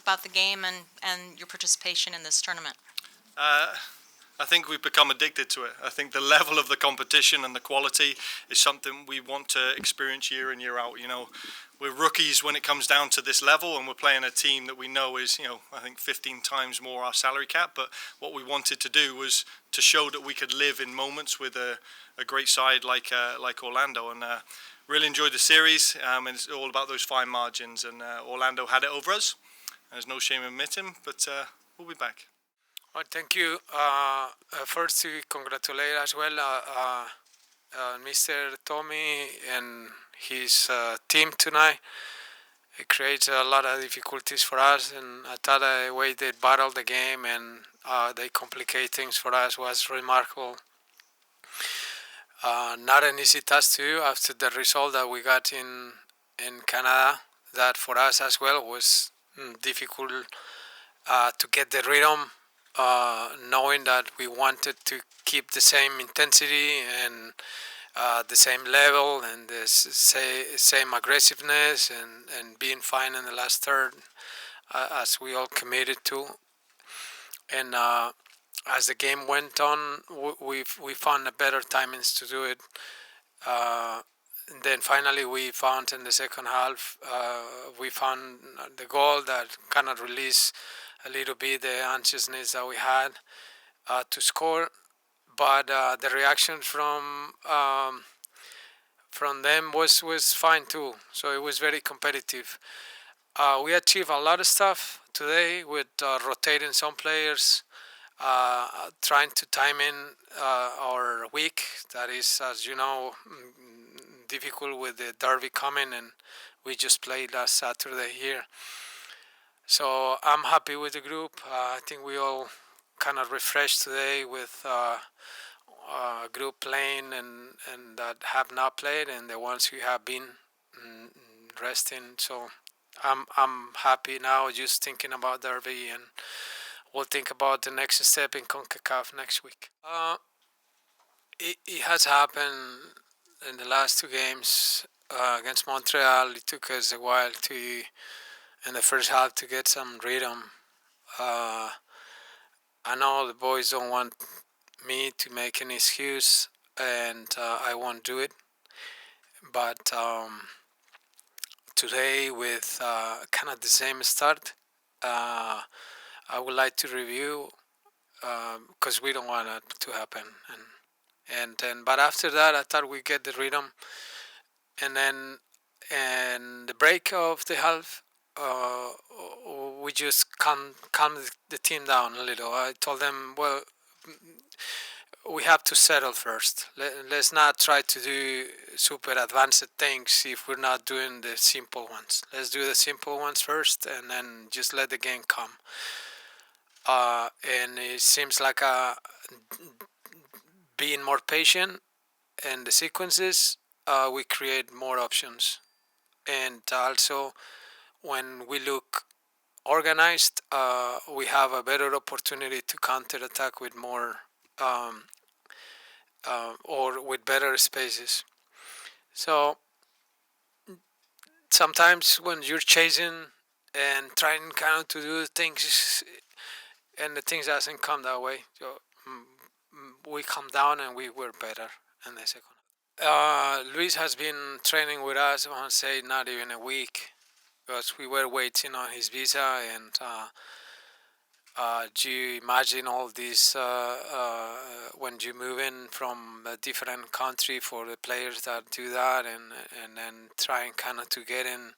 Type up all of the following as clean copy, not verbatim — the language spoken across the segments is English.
about the game and your participation in this tournament? I think we've become addicted to it. I think the level of the competition and the quality is something we want to experience year in, year out. You know, we're rookies when it comes down to this level, and we're playing a team that we know is, I think 15 times more our salary cap. But what we wanted to do was to show that we could live in moments with a great side like Orlando, and really enjoyed the series. And it's all about those fine margins, and Orlando had it over us. There's no shame in admitting, but we'll be back. Well, thank you. First, to congratulate as well Mr. Tommy and his team tonight. It creates a lot of difficulties for us, and I thought the way they battled the game and they complicate things for us was remarkable. Not an easy task to do after the result that we got in Canada. That for us as well was difficult to get the rhythm. Knowing that we wanted to keep the same intensity and the same level and the same aggressiveness and being fine in the last third, as we all committed to. And as the game went on, we found a better timings to do it. And then finally we found in the second half, we found the goal that kind of released a little bit the anxiousness that we had to score, but the reaction from them was fine too. So it was very competitive. We achieved a lot of stuff today with rotating some players, trying to time in our week. That is, as you know, difficult with the derby coming, and we just played last Saturday here. So I'm happy with the group. I think we all kind of refreshed today with a group playing and that have not played, and the ones who have been resting. So I'm happy now, just thinking about Derby, and we'll think about the next step in Concacaf next week. It has happened in the last two games against Montreal. It took us a while in the first half to get some rhythm. I know the boys don't want me to make an excuse, and I won't do it. But today, with kind of the same start, I would like to review, because we don't want it to happen. But after that, I thought we'd get the rhythm, and the break of the half, we just calm the team down a little. I told them, well, we have to settle first. Let's not try to do super advanced things if we're not doing the simple ones. Let's do the simple ones first, and then just let the game come. And it seems like being more patient and the sequences, we create more options. And also, when we look organized, we have a better opportunity to counter-attack with more or with better spaces. So sometimes when you're chasing and trying kind of to do things, and the things doesn't come that way, so we come down and we were better in the second. Luis has been training with us, I want to say not even a week, because we were waiting on his visa, and you imagine all this when you move in from a different country, for the players that do that, and then trying kind of to get in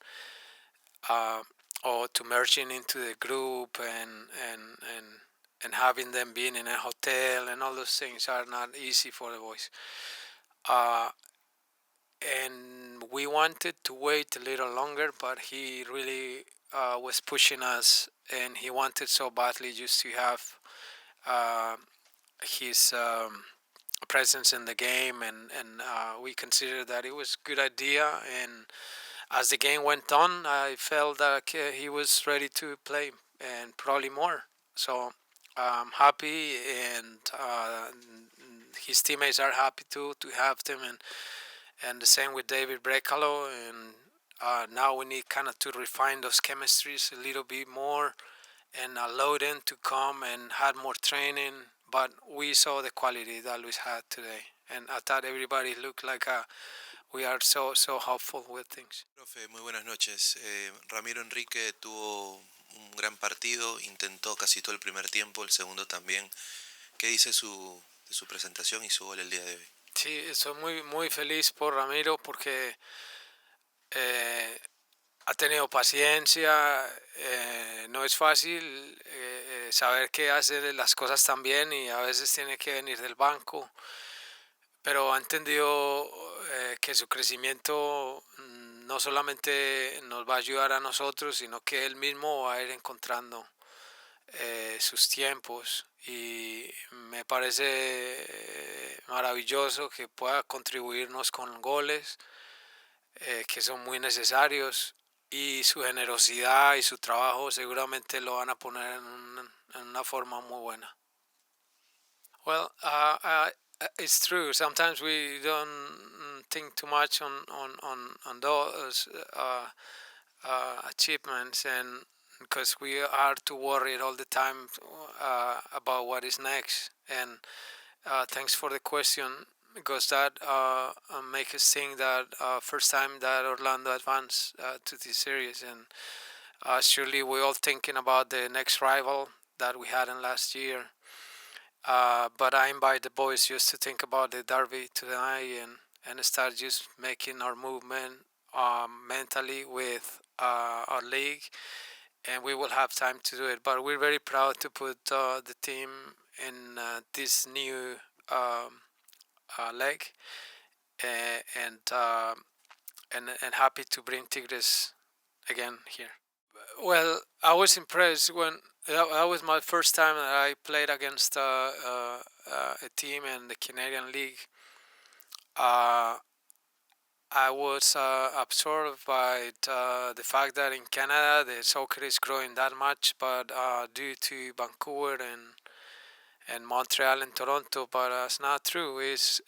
or to merging into the group, and having them being in a hotel, and all those things are not easy for the boys. And we wanted to wait a little longer, but he really was pushing us, and he wanted so badly just to have his presence in the game, and we considered that it was a good idea. And as the game went on, I felt that he was ready to play, and probably more. So I'm happy, and his teammates are happy too to have them, and the same with David Brecalo, and now we need kind of to refine those chemistries a little bit more and allow them to come and had more training. But we saw the quality that Luis had today, and I thought everybody looked like we are so hopeful with things. Profe, muy buenas noches. Ramiro Enrique tuvo un gran partido, intentó casi todo el primer tiempo, el segundo también. ¿Qué dice de su presentación y su gol el día de hoy? Sí, estoy muy feliz por Ramiro porque ha tenido paciencia, no es fácil saber que hace las cosas tan bien y a veces tiene que venir del banco, pero ha entendido que su crecimiento no solamente nos va a ayudar a nosotros, sino que él mismo va a ir encontrando sus tiempos, y me parece maravilloso que pueda contribuirnos con goles que son muy necesarios, y su generosidad y su trabajo seguramente lo van a poner en una forma muy buena. Well, it's true. Sometimes we don't think too much on those achievements, and because we are too worried all the time about what is next. And thanks for the question, because that makes us think that first time that Orlando advanced to this series, and surely we're all thinking about the next rival that we had in last year. But I invite the boys just to think about the derby tonight and start just making our movement mentally with our league, and we will have time to do it. But we're very proud to put the team in this new leg, and happy to bring Tigres again here. Well, I was impressed when that was my first time that I played against a team in the Canadian League. I was absorbed by the fact that in Canada the soccer is growing that much, but due to Vancouver and Montreal and Toronto, but that's not true. It's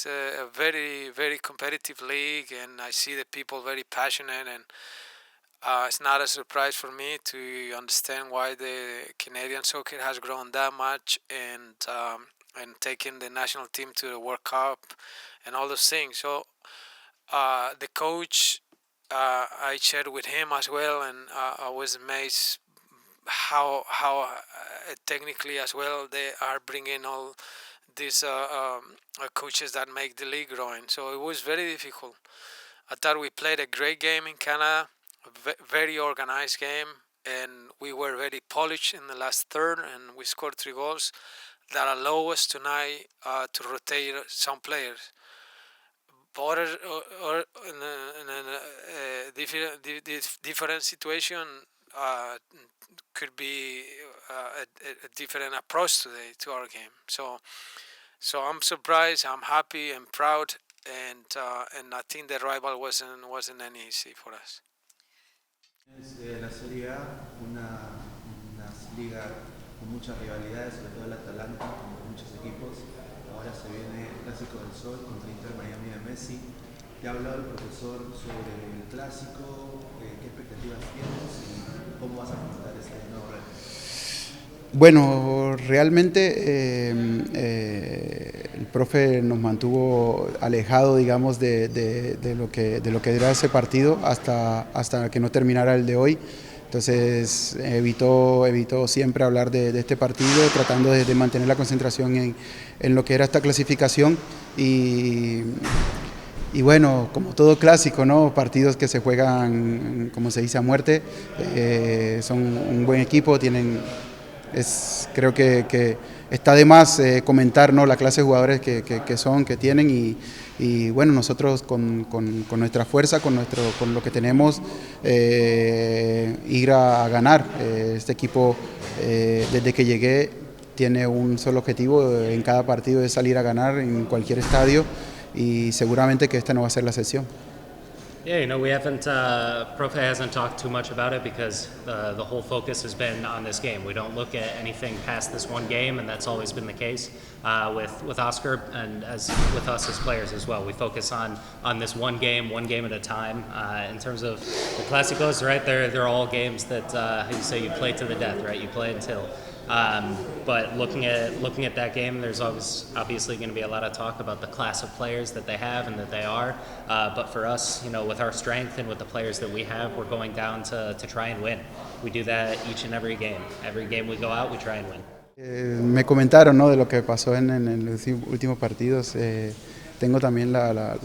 a very competitive league, and I see the people very passionate, and it's not a surprise for me to understand why the Canadian soccer has grown that much, and taking the national team to the World Cup and all those things. So the coach, I shared with him as well, and I was amazed how technically as well they are bringing all these coaches that make the league growing. So it was very difficult. I thought we played a great game in Canada, a very organized game, and we were very polished in the last third, and we scored 3 goals that allow us tonight to rotate some players. But in a different situation, could be a different approach today to our game. So I'm surprised, I'm happy and proud, and I think the rival wasn't any easy for us. La Serie A, una liga con muchas rivalidades, sobre todo el Atalanta, con muchos equipos. Ahora se viene el Clásico del Sol contra Inter Miami de Messi. ¿Te ha hablado el profesor sobre el Clásico? ¿Qué expectativas tienes y cómo vas a afrontar ese nuevo reto? Bueno, realmente el profe nos mantuvo alejado, digamos, de lo que era ese partido hasta que no terminara el de hoy. Entonces evitó siempre hablar de este partido, tratando de mantener la concentración en lo que era esta clasificación. Y bueno, como todo clásico, ¿no? Partidos que se juegan, como se dice, a muerte, son un buen equipo, creo que está de más comentar, ¿no?, la clase de jugadores que tienen, y bueno, nosotros con nuestra fuerza, con lo que tenemos, ir a ganar. Este equipo, desde que llegué, tiene un solo objetivo en cada partido, es salir a ganar en cualquier estadio, y seguramente que esta no va a ser la excepción. Yeah, we haven't, Profe hasn't talked too much about it because the whole focus has been on this game. We don't look at anything past this one game, and that's always been the case with Oscar and as with us as players as well. We focus on this one game at a time. In terms of the Clásicos, right, they're all games that, how you say, you play to the death, right? You play until. But looking at that game, there's obviously going to be a lot of talk about the class of players that they have and that they are. But for us, with our strength and with the players that we have, we're going down to try and win. We do that each and every game. Every game we go out, we try and win. Me comentaron, ¿no?, de lo que pasó en los últimos partidos. Tengo también la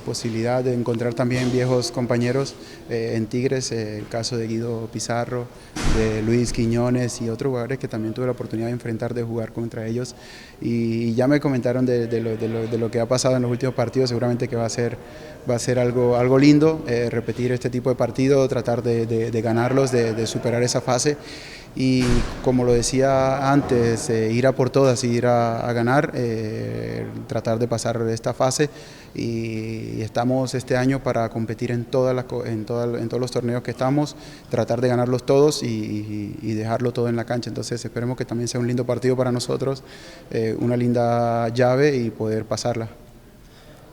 posibilidad de encontrar también viejos compañeros en Tigres, el caso de Guido Pizarro, de Luis Quiñones y otros jugadores que también tuve la oportunidad de enfrentar, de jugar contra ellos, y ya me comentaron de lo que ha pasado en los últimos partidos. Seguramente que va a ser algo lindo, repetir este tipo de partido, tratar de ganarlos, de superar esa fase. Y como lo decía antes, ir a por todas y ir a ganar, tratar de pasar esta fase, y estamos este año para competir en todos los torneos que estamos, tratar de ganarlos todos y dejarlo todo en la cancha. Entonces esperemos que también sea un lindo partido para nosotros, una linda llave y poder pasarla.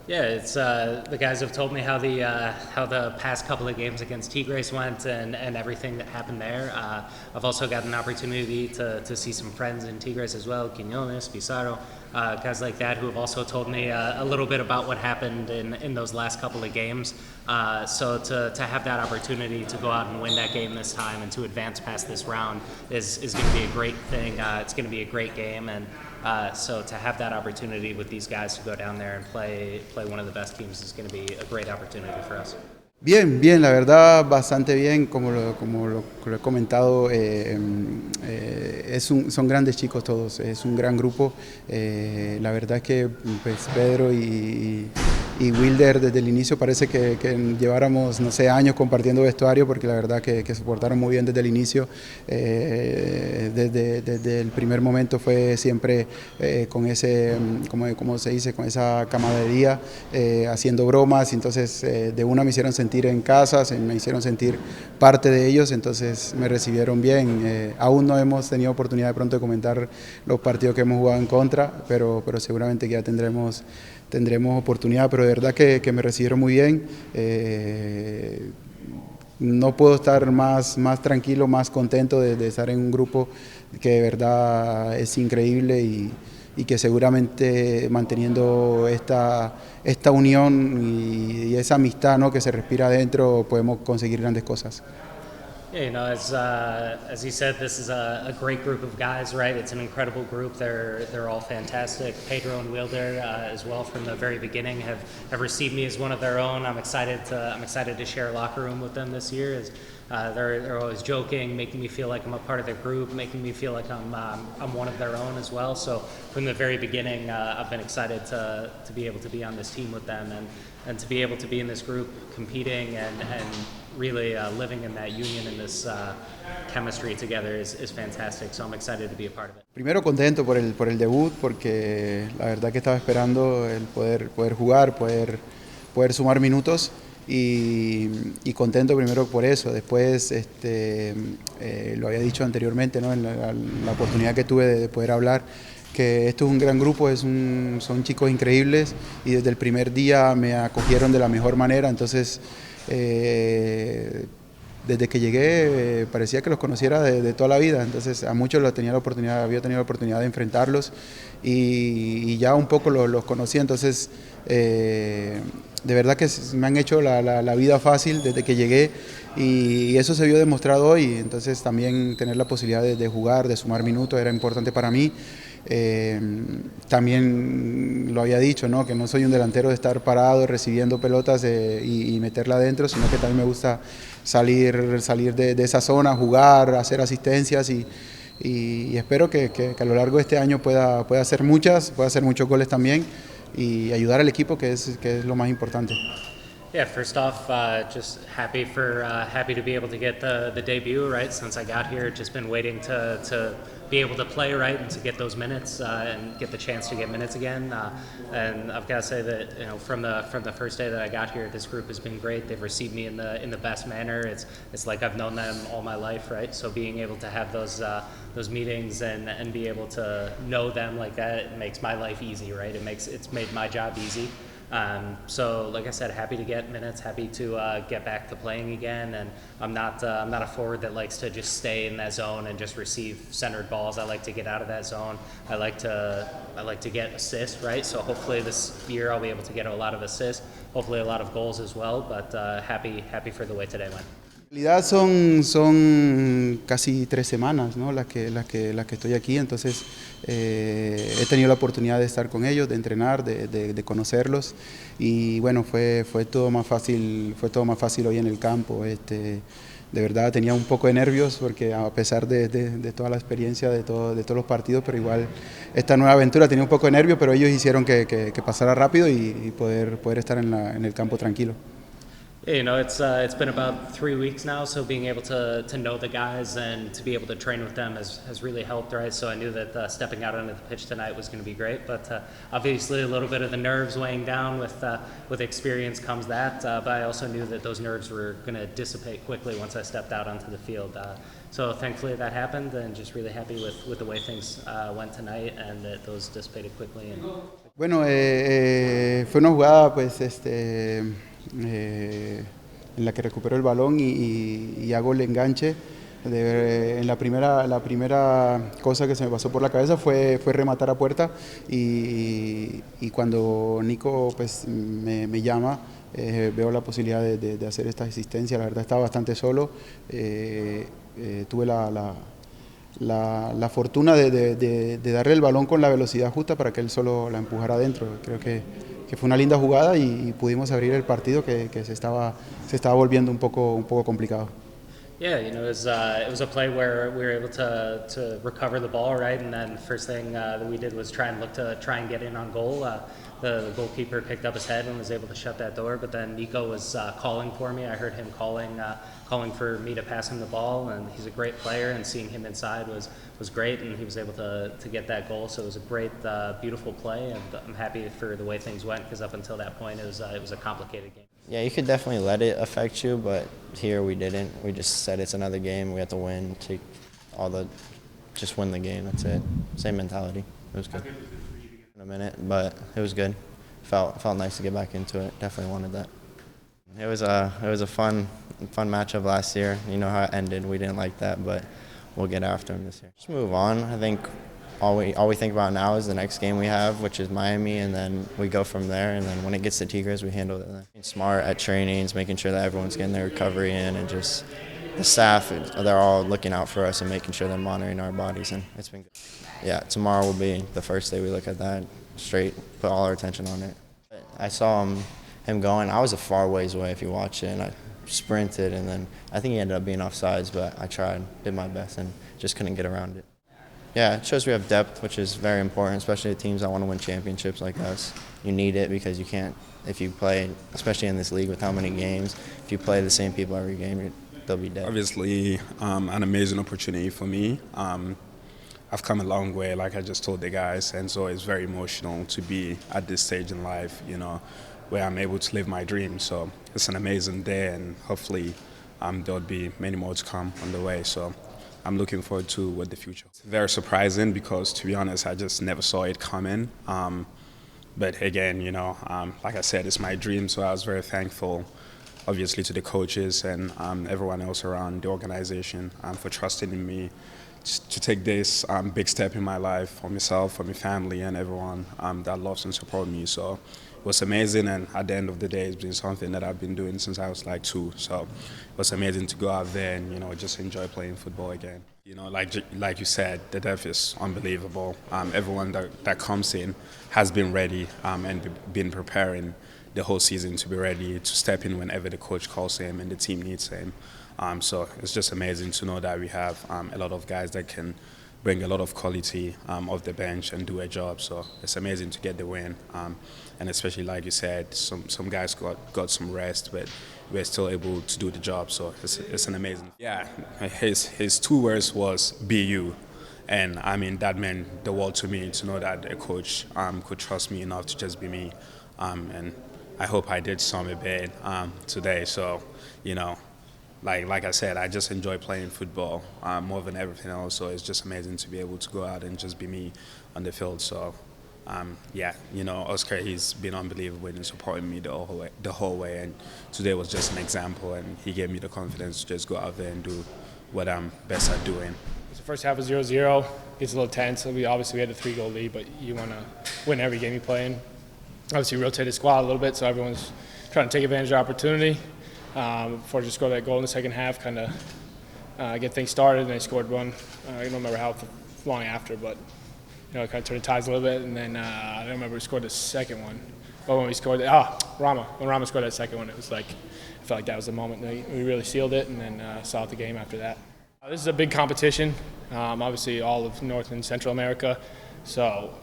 Yeah, it's the guys have told me how the past couple of games against Tigres went and everything that happened there. I've also got an opportunity to see some friends in Tigres as well, Quiñones, Pizarro, guys like that who have also told me a little bit about what happened in those last couple of games. So to have that opportunity to go out and win that game this time and to advance past this round is going to be a great thing. It's going to be a great game, and so to have that opportunity with these guys to go down there and play one of the best teams is going to be a great opportunity for us. Bien, la verdad bastante bien, como lo he comentado, son grandes chicos todos, es un gran grupo. La verdad es que pues, Pedro y Wilder desde el inicio parece que lleváramos, no sé, años compartiendo vestuario, porque la verdad que se portaron muy bien desde el inicio. Desde el primer momento fue siempre con ese, como se dice, con esa camaradería, haciendo bromas. Entonces de una me hicieron sentir en casa, me hicieron sentir parte de ellos, entonces me recibieron bien. Aún no hemos tenido oportunidad de pronto de comentar los partidos que hemos jugado en contra, pero seguramente que ya tendremos oportunidad, pero de verdad que me recibieron muy bien. No puedo estar más tranquilo, más contento de estar en un grupo que de verdad es increíble y que seguramente manteniendo esta unión y esa amistad, ¿no?, que se respira adentro, podemos conseguir grandes cosas. Yeah, as he said, this is a great group of guys, right? It's an incredible group. They're all fantastic. Pedro and Wilder, as well, from the very beginning, have received me as one of their own. I'm excited to share a locker room with them this year. They're always joking, making me feel like I'm a part of their group, making me feel like I'm one of their own as well. So from the very beginning, I've been excited to be able to be on this team with them and to be able to be in this group competing and really living in that union and this chemistry together is fantastic. So I'm excited to be a part of it. Primero contento por el debut, porque la verdad que estaba esperando el poder jugar, poder sumar minutos. Y contento primero por eso. Después lo había dicho anteriormente, ¿no?, en la oportunidad que tuve de poder hablar, que esto es un gran grupo, son chicos increíbles y desde el primer día me acogieron de la mejor manera. Entonces desde que llegué parecía que los conociera de toda la vida. Entonces a muchos había tenido la oportunidad de enfrentarlos y ya un poco los conocía. Entonces de verdad que me han hecho la vida fácil desde que llegué y eso se vio demostrado hoy. Entonces también tener la posibilidad de jugar, de sumar minutos era importante para mí. También lo había dicho, ¿no?, que no soy un delantero de estar parado recibiendo pelotas y meterla adentro, sino que también me gusta salir de esa zona, jugar, hacer asistencias y espero que a lo largo de este año pueda hacer muchos goles también y ayudar al equipo, que es lo más importante. Yeah, first off, just happy to be able to get the debut, right? Since I got here, just been waiting to be able to play, right, and to get those minutes and get the chance to get minutes again. And I've got to say that, you know, from the first day that I got here, this group has been great. They've received me in the best manner. It's like I've known them all my life, right? So being able to have those meetings and be able to know them like that, it makes my life easy, right? It's made my job easy. So, like I said, happy to get minutes, happy to get back to playing again, and I'm not a forward that likes to just stay in that zone and just receive centered balls. I like to get out of that zone. I like to get assists, right? So hopefully this year I'll be able to get a lot of assists, hopefully a lot of goals as well. But happy for the way today went. En realidad son casi 3 semanas, ¿no? las que estoy aquí, entonces he tenido la oportunidad de estar con ellos, de entrenar, de conocerlos, y bueno, fue todo más fácil hoy en el campo. De verdad tenía un poco de nervios porque a pesar de toda la experiencia de todos los partidos, pero igual esta nueva aventura tenía un poco de nervios, pero ellos hicieron que pasara rápido y poder estar en el campo tranquilo. You know, it's been about 3 weeks now, so being able to know the guys and to be able to train with them has really helped, right? So I knew that stepping out onto the pitch tonight was going to be great, but obviously a little bit of the nerves weighing down. With experience comes that, but I also knew that those nerves were going to dissipate quickly once I stepped out onto the field. So thankfully that happened, and just really happy with the way things went tonight, and that those dissipated quickly. Bueno, fue una jugada, pues, en la que recuperó el balón y hago el enganche. En la primera cosa que se me pasó por la cabeza fue rematar a puerta, y cuando Nico pues me llama, veo la posibilidad de hacer esta asistencia. La verdad estaba bastante solo, tuve la fortuna de darle el balón con la velocidad justa para que él solo la empujara adentro. Creo que fue una linda jugada y pudimos abrir el partido que se estaba volviendo un poco complicado. Yeah, you know, it was a play where we were able to recover the ball, right? And then first thing that we did was try and get in on goal. The goalkeeper picked up his head and was able to shut that door. But then Nico was calling for me. I heard him calling for me to pass him the ball, and he's a great player. And seeing him inside was great, and he was able to get that goal. So it was a great, beautiful play, and I'm happy for the way things went, because up until that point it was a complicated game. Yeah, you could definitely let it affect you, but here we didn't. We just said it's another game. We have to win, just win the game. That's it. Same mentality. It was good. In a minute, but it was good. Felt nice to get back into it. Definitely wanted that. It was a fun matchup last year. You know how it ended. We didn't like that, but we'll get after them this year. Just move on. I think all we think about now is the next game we have, which is Miami, and then we go from there. And then when it gets to Tigres, we handle it then. Being smart at trainings, making sure that everyone's getting their recovery in, and just the staff, they're all looking out for us and making sure they're monitoring our bodies, and it's been good. Yeah, tomorrow will be the first day we look at that straight, put all our attention on it. I saw him going. I was a far ways away if you watch it, and I sprinted, and then I think he ended up being offsides, but I tried, did my best, and just couldn't get around it. Yeah, it shows we have depth, which is very important, especially the teams that want to win championships like us. You need it, because you can't, if you play, especially in this league with how many games, if you play the same people every game, they'll be dead. Obviously, an amazing opportunity for me. I've come a long way, like I just told the guys, and so it's very emotional to be at this stage in life, you know, where I'm able to live my dream. So it's an amazing day, and hopefully there'll be many more to come on the way. So I'm looking forward to what the future. It's very surprising, because, to be honest, I just never saw it coming. But again, you know, like I said, it's my dream, so I was very thankful, obviously, to the coaches and everyone else around the organization for trusting in me to take this big step in my life, for myself, for my family, and everyone that loves and supports me. So it was amazing, and at the end of the day, it's been something that I've been doing since I was like 2. So it was amazing to go out there and, you know, just enjoy playing football again. You know, like you said, the depth is unbelievable. Everyone that comes in has been ready and been preparing the whole season to be ready to step in whenever the coach calls him and the team needs him. So it's just amazing to know that we have a lot of guys that can bring a lot of quality off the bench and do a job. So it's amazing to get the win. And especially like you said, some guys got some rest, but we're still able to do the job. So it's an amazing. Yeah, his 2 words was "be you." And I mean, that meant the world to me, to know that a coach could trust me enough to just be me. And I hope I did some a bit today. So, you know, like I said, I just enjoy playing football more than everything else. So it's just amazing to be able to go out and just be me on the field. So, yeah, you know, Oscar, he's been unbelievable in supporting me the whole way. And today was just an example. And he gave me the confidence to just go out there and do what I'm best at doing. The first half was 0-0. It's a little tense. We had a 3-goal lead, but you want to win every game you play in. Obviously, we rotated the squad a little bit, so everyone's trying to take advantage of the opportunity. Before just score that goal in the second half, kind of get things started, and they scored one. I don't remember how long after, but you know, it kind of turned the tides a little bit. And then I don't remember who scored the second one. But when we scored, Rama. When Rama scored that second one, it was like I felt like that was the moment we really sealed it, and then saw the game after that. This is a big competition, obviously all of North and Central America, so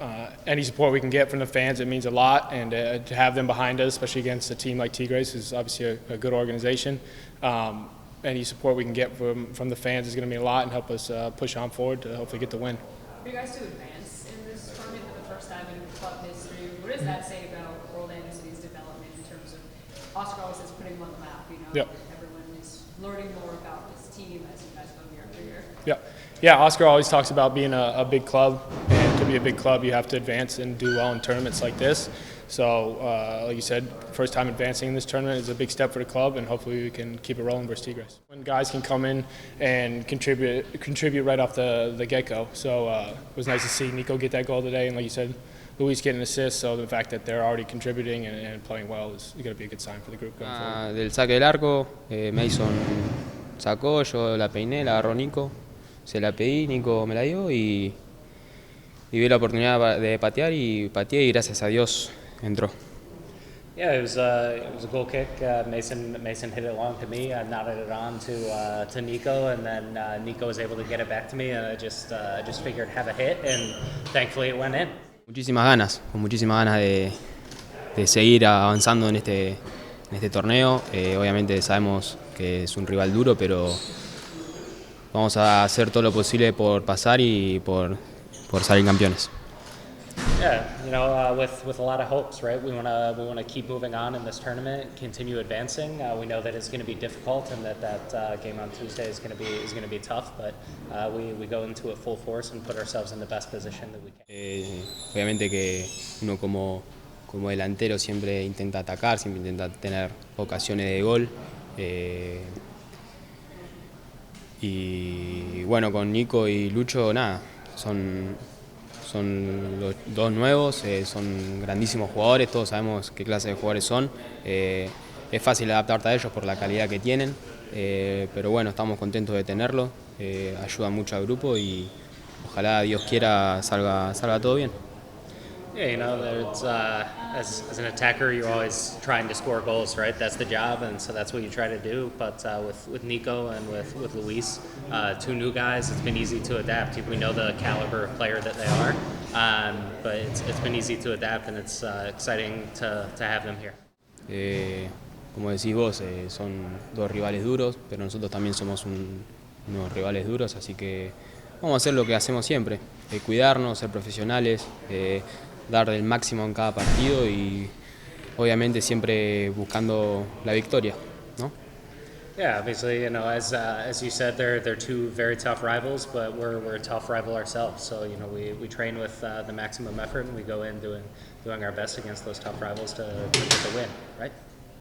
any support we can get from the fans, it means a lot, and to have them behind us, especially against a team like Tigres, who's obviously a good organization, any support we can get from the fans is going to mean a lot and help us push on forward to hopefully get the win. For you guys to advance in this tournament for the first time in club history, what does that say about Orlando City's development in terms of Oscar always says putting them on the map, you know? Yep. Everyone is learning more about this team as you guys go year after year. Yeah, Oscar always talks about being a big club, and to be a big club you have to advance and do well in tournaments like this. So, like you said, first time advancing in this tournament is a big step for the club, and hopefully we can keep it rolling versus Tigres. When guys can come in and contribute right off the get-go. So it was nice to see Nico get that goal today, and like you said, Luis get an assist, so the fact that they're already contributing and playing well is going to be a good sign for the group going forward. Del saque del arco, Mason sacó, yo la peiné, la agarró Nico, se la pedí, Nico me la dio y vi la oportunidad de patear y pateé y gracias a Dios entró. Yeah, it was a goal kick. Mason hit it long to me. I nodded it on to Nico, and then Nico was able to get it back to me, and I just figured have a hit, and thankfully it went in. Con muchísimas ganas de seguir avanzando en este torneo. Obviamente sabemos que es un rival duro, pero vamos a hacer todo lo posible por pasar y por salir campeones. Yeah, you know, with a lot of hopes, right? We want to keep moving on in this tournament, continue advancing. We know that it's going to be difficult, and that game on Tuesday is going to be tough. But we go into it full force and put ourselves in the best position that we can. Obviamente que uno como delantero siempre intenta atacar, siempre intenta tener ocasiones de gol. Y bueno, con Nico y Lucho, nada, son los dos nuevos, son grandísimos jugadores, todos sabemos qué clase de jugadores son. Es fácil adaptarte a ellos por la calidad que tienen, pero bueno, estamos contentos de tenerlos, ayudan mucho al grupo y ojalá Dios quiera salga todo bien. Yeah, you know, it's, as an attacker, you're always trying to score goals, right? That's the job, and so that's what you try to do. But with Nico and with Luis, 2 new guys, it's been easy to adapt. We know the caliber of player that they are, but it's been easy to adapt, and it's exciting to have them here. Como decís vos, son 2 rivales duros, pero nosotros también somos unos rivales duros, así que vamos a hacer lo que hacemos siempre, cuidarnos, ser profesionales, dar el máximo en cada partido y obviamente siempre buscando la victoria, ¿no? Yeah, obviously, you know, as you said, they're 2 very tough rivals, but we're a tough rival ourselves. So, you know, we train with the maximum effort, and we go in doing our best against those tough rivals to get the win, right?